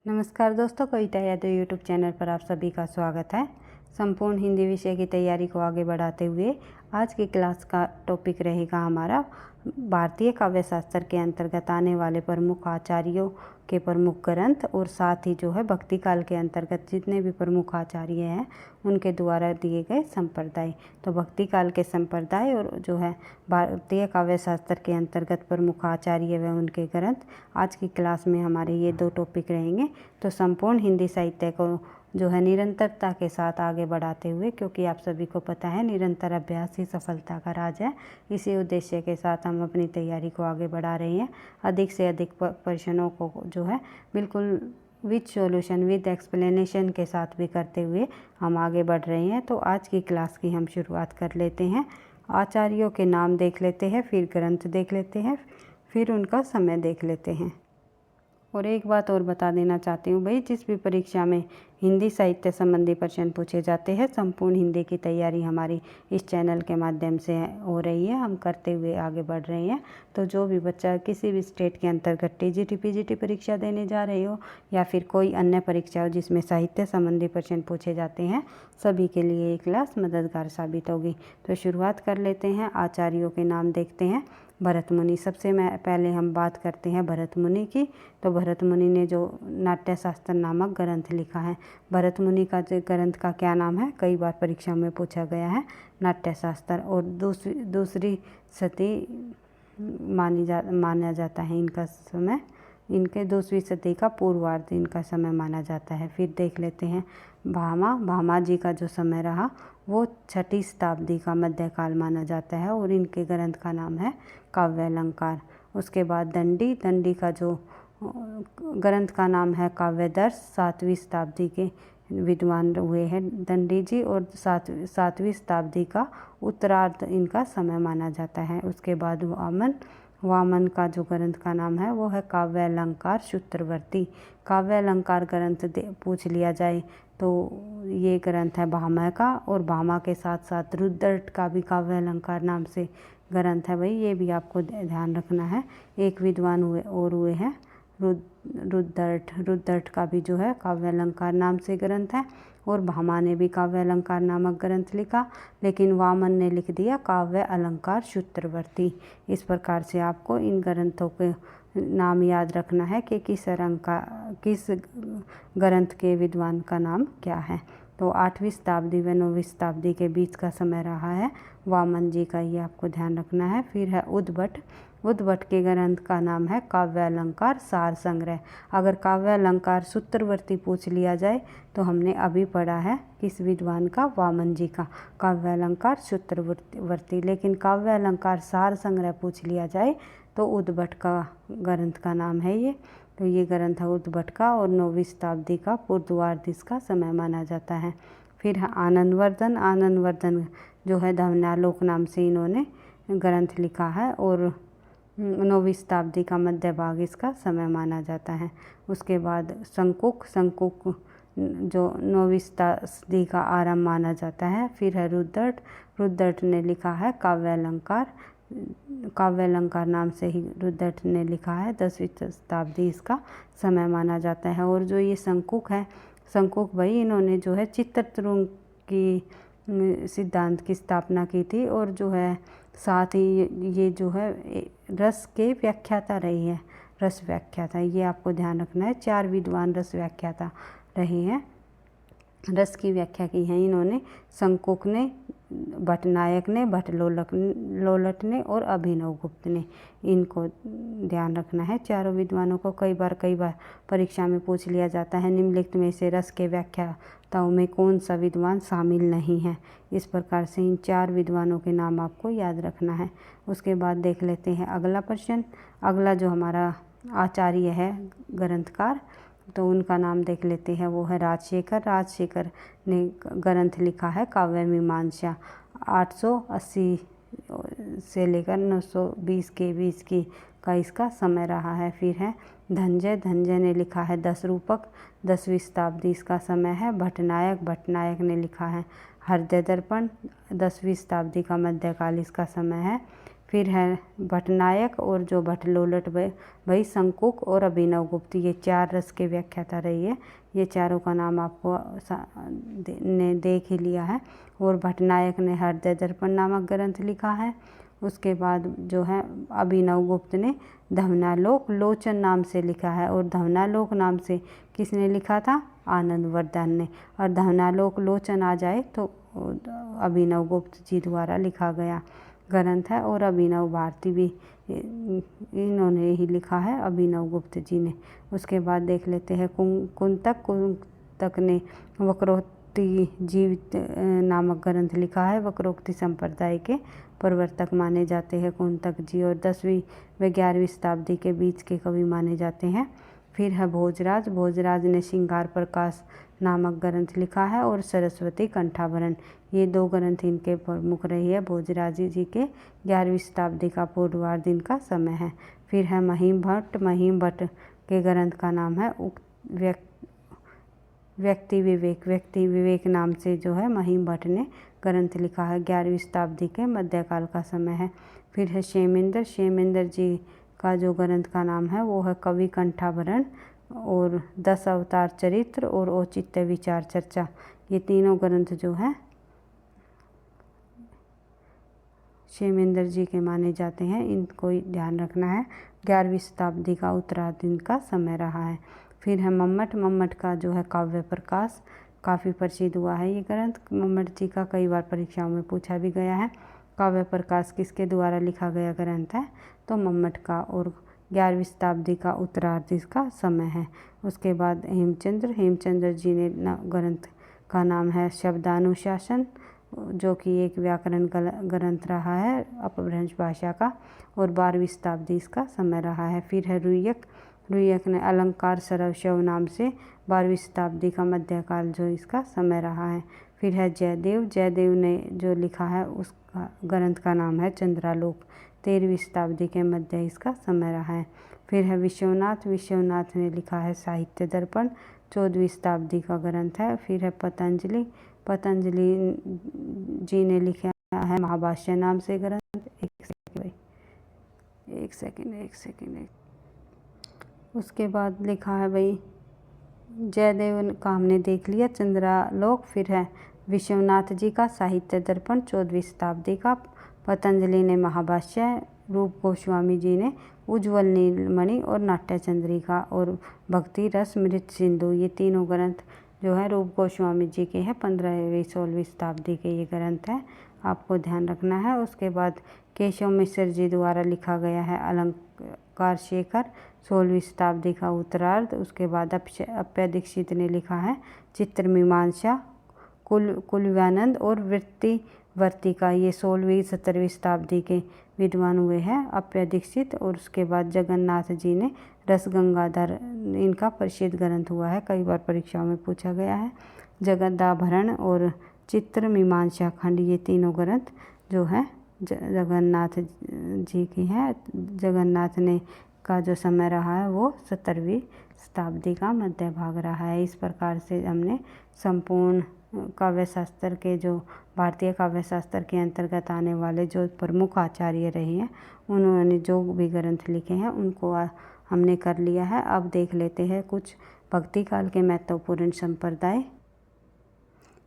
नमस्कार दोस्तों, कविता Yadav YouTube channel पर आप सभी का स्वागत है। संपूर्ण हिंदी विषय की तैयारी को आगे बढ़ाते हुए आज की क्लास का टॉपिक रहेगा हमारा भारतीय काव्य शास्त्र के अंतर्गत आने वाले प्रमुख आचार्यों के प्रमुख ग्रंथ और साथ ही जो है भक्ति काल के अंतर्गत जितने भी प्रमुख आचार्य हैं उनके द्वारा दिए गए संप्रदाय। तो भक्ति काल के संप्रदाय और जो है भारतीय काव्य शास्त्र के अंतर्गत प्रमुख आचार्य व उनके ग्रंथ, आज की क्लास में हमारे ये दो टॉपिक रहेंगे। तो संपूर्ण हिंदी साहित्य को जो है निरंतरता के साथ आगे बढ़ाते हुए, क्योंकि आप सभी को पता है निरंतर अभ्यास ही सफलता का राज है, इसी उद्देश्य के साथ हम अपनी तैयारी को आगे बढ़ा रहे हैं। अधिक से अधिक प्रश्नों को जो है बिल्कुल विद सॉल्यूशन विद एक्सप्लेनेशन के साथ भी करते हुए हम आगे बढ़ रहे हैं। तो आज की क्लास की हम शुरुआत कर लेते हैं। आचार्यों के नाम देख लेते हैं, फिर ग्रंथ देख लेते हैं, फिर उनका समय देख लेते हैं। और एक बात और बता देना चाहती हूँ भाई, जिस भी परीक्षा में हिंदी साहित्य संबंधी प्रश्न पूछे जाते हैं, संपूर्ण हिंदी की तैयारी हमारी इस चैनल के माध्यम से हो रही है, हम करते हुए आगे बढ़ रहे हैं। तो जो भी बच्चा किसी भी स्टेट के अंतर्गत टीजीटी पीजीटी परीक्षा देने जा रहे हो या फिर कोई अन्य परीक्षा हो जिसमें साहित्य संबंधी प्रश्न पूछे जाते हैं, सभी के लिए ये क्लास मददगार साबित होगी। तो शुरुआत कर लेते हैं। आचार्यों के नाम देखते हैं। भरत मुनि, सबसे पहले हम बात करते हैं भरत मुनि की। तो भरत मुनि ने जो नाट्यशास्त्र नामक ग्रंथ लिखा है, भरत मुनि का जो ग्रंथ का क्या नाम है, कई बार परीक्षा में पूछा गया है, नाट्यशास्त्र। और दूसरी सती माना जाता है इनका समय, इनके 2वीं सदी का पूर्वार्ध इनका समय माना जाता है। फिर देख लेते हैं भामा जी का जो समय रहा वो 6वीं शताब्दी का मध्यकाल माना जाता है और इनके ग्रंथ का नाम है काव्य अलंकार। उसके बाद दंडी का जो ग्रंथ का नाम है काव्यदर्श, 7वीं शताब्दी के विद्वान हुए हैं दंडी जी, और 7वीं शताब्दी का उत्तरार्ध इनका समय माना जाता है। उसके बाद वामन का जो ग्रंथ का नाम है वो है काव्य अलंकार सूत्रवर्ती। काव्य अलंकार ग्रंथ पूछ लिया जाए तो ये ग्रंथ है भामा का, और भामा के साथ साथ रुद्रट का भी काव्य अलंकार नाम से ग्रंथ है भाई, ये भी आपको ध्यान रखना है। एक विद्वान हुए हैं रुद्रट का भी जो है काव्य अलंकार नाम से ग्रंथ है, और भामा ने भी काव्य अलंकार नामक ग्रंथ लिखा, लेकिन वामन ने लिख दिया काव्य अलंकार सूत्रवर्ती। इस प्रकार से आपको इन ग्रंथों के नाम याद रखना है कि किस ग्रंथ के विद्वान का नाम क्या है। तो 8वीं शताब्दी व 9वीं शताब्दी के बीच का समय रहा है वामन जी का, ये आपको ध्यान रखना है। फिर है उद्भट के ग्रंथ का नाम है काव्य अलंकार सार संग्रह। अगर काव्य अलंकार सूत्रवर्ती पूछ लिया जाए तो हमने अभी पढ़ा है किस विद्वान का, वामन जी का काव्य अलंकार सूत्रवर्ती, लेकिन काव्य अलंकार सार संग्रह पूछ लिया जाए तो उद्भट का ग्रंथ का नाम है ये। तो ये ग्रंथ है उद्भट का और 9वीं शताब्दी का पूर्वार्ध इसका समय माना जाता है। फिर है आनंदवर्धन जो है धवनालोक नाम से इन्होंने ग्रंथ लिखा है और 9वीं शताब्दी का मध्य भाग इसका समय माना जाता है। उसके बाद शंकुक जो 9वीं शताब्दी का आरंभ माना जाता है। फिर है रुद्रट ने लिखा है काव्य अलंकार नाम से ही रुद्रट ने लिखा है, 10वीं शताब्दी इसका समय माना जाता है। और जो ये शंकुक भाई, इन्होंने जो है चित्रतुंग की सिद्धांत की स्थापना की थी, और जो है साथ ही ये जो है रस के व्याख्याता रही है, रस व्याख्याता, ये आपको ध्यान रखना है। 4 विद्वान रस व्याख्याता रहे हैं, रस की व्याख्या की है इन्होंने, शंकुक ने, भट्टनायक ने, भट्टलोलट ने और अभिनव गुप्त ने, इनको ध्यान रखना है चारों विद्वानों को। कई बार परीक्षा में पूछ लिया जाता है निम्नलिखित में से रस के व्याख्याताओं में कौन सा विद्वान शामिल नहीं है। इस प्रकार से इन 4 विद्वानों के नाम आपको याद रखना है। उसके बाद देख लेते हैं अगला प्रश्न। अगला जो हमारा आचार्य है ग्रंथकार, तो उनका नाम देख लेते हैं, वो है राजशेखर ने ग्रंथ लिखा है काव्य मीमांसा। 880 से लेकर 920 के बीच का इसका समय रहा है। फिर है धनंजय ने लिखा है 10 रूपक, 10वीं शताब्दी इसका समय है। भट्टनायक ने लिखा है हृदय दर्पण, 10वीं शताब्दी का मध्यकाल इसका समय है। फिर है भटनायक और जो भटलोलट भाई शंकुक और अभिनव गुप्त, ये 4 रस के व्याख्याता रही है। ये चारों का नाम आपको ने देख ही लिया है। और भटनायक ने हृदय दर्पण नामक ग्रंथ लिखा है। उसके बाद जो है अभिनव गुप्त ने धवनालोक लोचन नाम से लिखा है। और धवनालोक नाम से किसने लिखा था? आनंदवर्धन ने। और धवनालोक लोचन आ जाए तो अभिनव गुप्त जी द्वारा लिखा गया ग्रंथ है। और अभिनव भारती भी इन्होंने ही लिखा है, अभिनव गुप्त जी ने। उसके बाद देख लेते हैं कुंतक ने वक्रोक्ति जीवित नामक ग्रंथ लिखा है। वक्रोक्ति संप्रदाय के प्रवर्तक माने जाते हैं कुंतक जी, और 10वीं व 11वीं शताब्दी के बीच के कवि माने जाते हैं। फिर है भोजराज ने श्रृंगार प्रकाश नामक ग्रंथ लिखा है। और सरस्वती कंठाभरण, ये 2 ग्रंथ इनके प्रमुख रही है। भोजराज जी के 11वीं शताब्दी का पूर्वार्ध इनका समय है। फिर है महीम भट्ट के ग्रंथ का नाम है व्यक्ति विवेक नाम से जो है महीम भट्ट ने ग्रंथ लिखा है। 11वीं शताब्दी के मध्यकाल का समय है। फिर है क्षेमेंद्र जी का जो ग्रंथ का नाम है वो है कवि कंठाभरण और 10 अवतार चरित्र और औचित्य विचार चर्चा, ये तीनों ग्रंथ जो है क्षेमेंद्र जी के माने जाते हैं। इनको ध्यान रखना है। 11वीं शताब्दी का उत्तरार्ध इनका समय रहा है। फिर है मम्मट का जो है काव्य प्रकाश, काफ़ी प्रसिद्ध हुआ है ये ग्रंथ। मम्मट जी का कई बार परीक्षाओं में पूछा भी गया है। काव्य प्रकाश किसके द्वारा लिखा गया ग्रंथ है? तो मम्मट का। और 11वीं शताब्दी का उत्तरार्ध इसका समय है। उसके बाद हेमचंद्र जी ने ग्रंथ का नाम है शब्दानुशासन, जो कि एक व्याकरण ग्रंथ रहा है अपभ्रंश भाषा का। और 12वीं शताब्दी इसका समय रहा है। फिर है रुय्यक ने अलंकार सरवशव नाम से 12वीं शताब्दी का मध्यकाल जो इसका समय रहा है। फिर है जयदेव ने जो लिखा है उसका ग्रंथ का नाम है चंद्रालोक, 13वीं शताब्दी के मध्य इसका समय रहा है। फिर है विश्वनाथ ने लिखा है साहित्य दर्पण, 14वीं शताब्दी का ग्रंथ है। फिर है पतंजलि जी ने लिखा है महाभाष्य नाम से ग्रंथ। एक सेकेंड। उसके बाद लिखा है भाई जयदेव का हमने देख लिया चंद्रालोक। फिर है विश्वनाथ जी का साहित्य दर्पण 14वीं शताब्दी का। पतंजलि ने महाभाष्य, रूप गोस्वामी जी ने उज्ज्वल नीलमणि और नाट्य चंद्रिका और भक्ति रस मृत सिंधु, ये तीनों ग्रंथ जो है रूप गोस्वामी जी के हैं। 15वीं-16वीं शताब्दी के ये ग्रंथ है, आपको ध्यान रखना है। उसके बाद केशव मिश्र जी द्वारा लिखा गया है अलंकार शेखर, 16वीं शताब्दी का उत्तरार्ध। उसके बाद अप्पय दीक्षित ने लिखा है चित्र मीमांसा, कुलव्यानंद और वृत्तिवर्तिका, ये 16वीं-17वीं शताब्दी के विद्वान हुए हैं अप्पय दीक्षित। और उसके बाद जगन्नाथ जी ने रसगंगाधर, इनका प्रसिद्ध ग्रंथ हुआ है, कई बार परीक्षाओं में पूछा गया है। जगदाभरण और चित्र मीमांसा खंड, ये तीनों ग्रंथ जो है जगन्नाथ जी की है। जगन्नाथ ने का जो समय रहा है वो 17वीं शताब्दी का मध्य भाग रहा है। इस प्रकार से हमने संपूर्ण काव्य शास्त्र के जो भारतीय काव्य शास्त्र के अंतर्गत आने वाले जो प्रमुख आचार्य रहे हैं उन्होंने जो भी ग्रंथ लिखे हैं उनको हमने कर लिया है। अब देख लेते हैं कुछ भक्ति काल के महत्वपूर्ण संप्रदाय,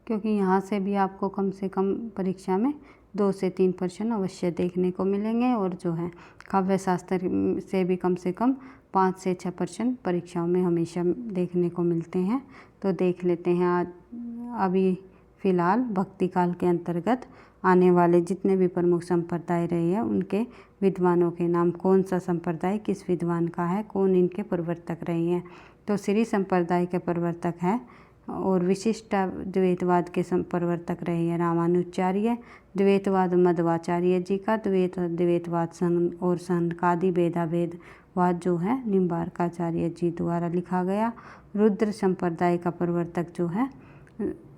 क्योंकि यहाँ से भी आपको कम से कम परीक्षा में 2 से 3 प्रश्न अवश्य देखने को मिलेंगे। और जो है काव्य शास्त्र से भी कम से कम 5 से 6 प्रश्न परीक्षाओं में हमेशा देखने को मिलते हैं। तो देख लेते हैं आज अभी फ़िलहाल भक्ति काल के अंतर्गत आने वाले जितने भी प्रमुख संप्रदाय रहे हैं उनके विद्वानों के नाम, कौन सा संप्रदाय किस विद्वान का है, कौन इनके प्रवर्तक रहे हैं। तो श्री संप्रदाय के प्रवर्तक है और विशिष्ट द्वैतवाद के प्रवर्तक रहे हैं रामानुजाचार्य। द्वैतवाद मध्वाचार्य जी का, द्वैतवाद और सनकादि भेदाभेदवाद जो है निम्बार्काचार्य जी द्वारा लिखा गया। रुद्र संप्रदाय का प्रवर्तक जो है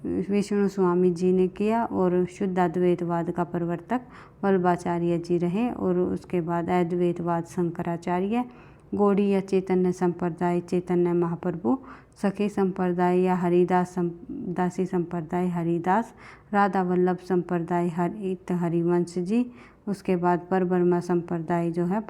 विष्णु स्वामी जी ने किया और शुद्धाद्वैतवाद का प्रवर्तक वल्लभाचार्य जी रहे। और उसके बाद अद्वैतवाद शंकराचार्य। गौड़ी या चैतन्य संप्रदाय चैतन्य महाप्रभु। सखी संप्रदाय या दासी संप्रदाय हरिदास। राधा वल्लभ संप्रदाय हरिवंश जी। उसके बाद परब्रह्मा संप्रदाय जो है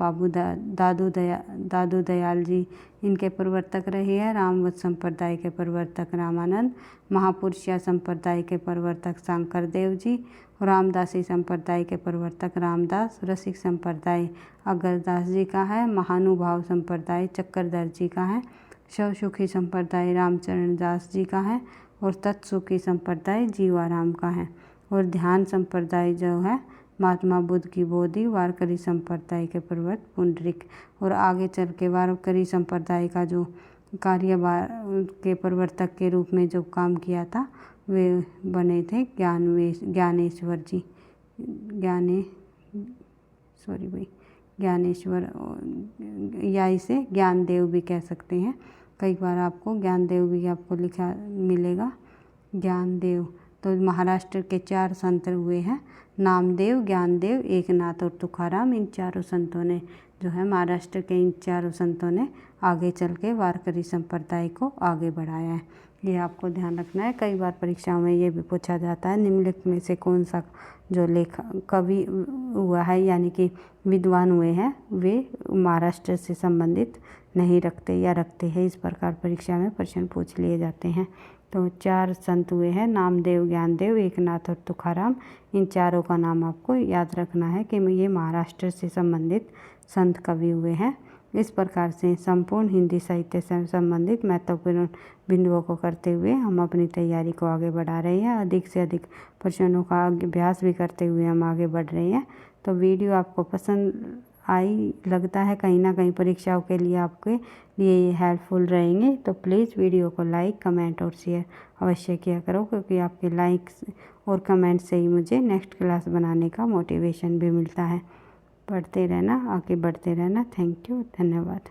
दादू दयाल जी इनके प्रवर्तक रहे हैं। रामवत संप्रदाय के प्रवर्तक रामानंद, महापुरुषिया संप्रदाय के प्रवर्तक शंकर देव जी, रामदासी संप्रदाय के प्रवर्तक रामदास, रसिक संप्रदाय अगरदास जी का है, महानुभाव संप्रदाय चक्रधर जी का है, शवसुखी संप्रदाय रामचरण दास जी का है और तत्सुखी संप्रदाय जीवाराम का है। और ध्यान संप्रदाय जो है महात्मा बुद्ध की बोधि, वारकरी संप्रदाय के प्रवर्तक पुंडरिक। और आगे चल के वारकरी संप्रदाय का जो के प्रवर्तक के रूप में जो काम किया था वे बने थे ज्ञानेश्वर जी, ज्ञानेश्वर या इसे ज्ञानदेव भी कह सकते हैं। कई बार आपको ज्ञानदेव भी आपको लिखा मिलेगा, ज्ञानदेव। तो महाराष्ट्र के 4 संत हुए हैं, नामदेव, ज्ञानदेव, एकनाथ और तुकाराम। इन चारों संतों ने जो है महाराष्ट्र के इन चारों संतों ने आगे चल के वारकरी संप्रदाय को आगे बढ़ाया है। ये आपको ध्यान रखना है। कई बार परीक्षाओं में ये भी पूछा जाता है निम्नलिखित में से कौन सा जो कवि हुआ है यानी कि विद्वान हुए हैं वे महाराष्ट्र से संबंधित नहीं रखते या रखते हैं। इस प्रकार परीक्षा में प्रश्न पूछ लिए जाते हैं। तो 4 संत हुए हैं, नामदेव, ज्ञानदेव, एकनाथ और तुकाराम। इन चारों का नाम आपको याद रखना है कि ये महाराष्ट्र से संबंधित संत कवि हुए हैं। इस प्रकार से संपूर्ण हिंदी साहित्य से संबंधित महत्वपूर्ण बिंदुओं को करते हुए हम अपनी तैयारी को आगे बढ़ा रहे हैं। अधिक से अधिक प्रश्नों का अभ्यास भी करते हुए हम आगे बढ़ रहे हैं। तो वीडियो आपको पसंद आई लगता है, कहीं ना कहीं परीक्षाओं के लिए आपके लिए ये हेल्पफुल रहेंगे। तो प्लीज़ वीडियो को लाइक, कमेंट और शेयर अवश्य किया करो, क्योंकि आपके लाइक्स और कमेंट से ही मुझे नेक्स्ट क्लास बनाने का मोटिवेशन भी मिलता है। पढ़ते रहना, आगे बढ़ते रहना। थैंक यू, धन्यवाद।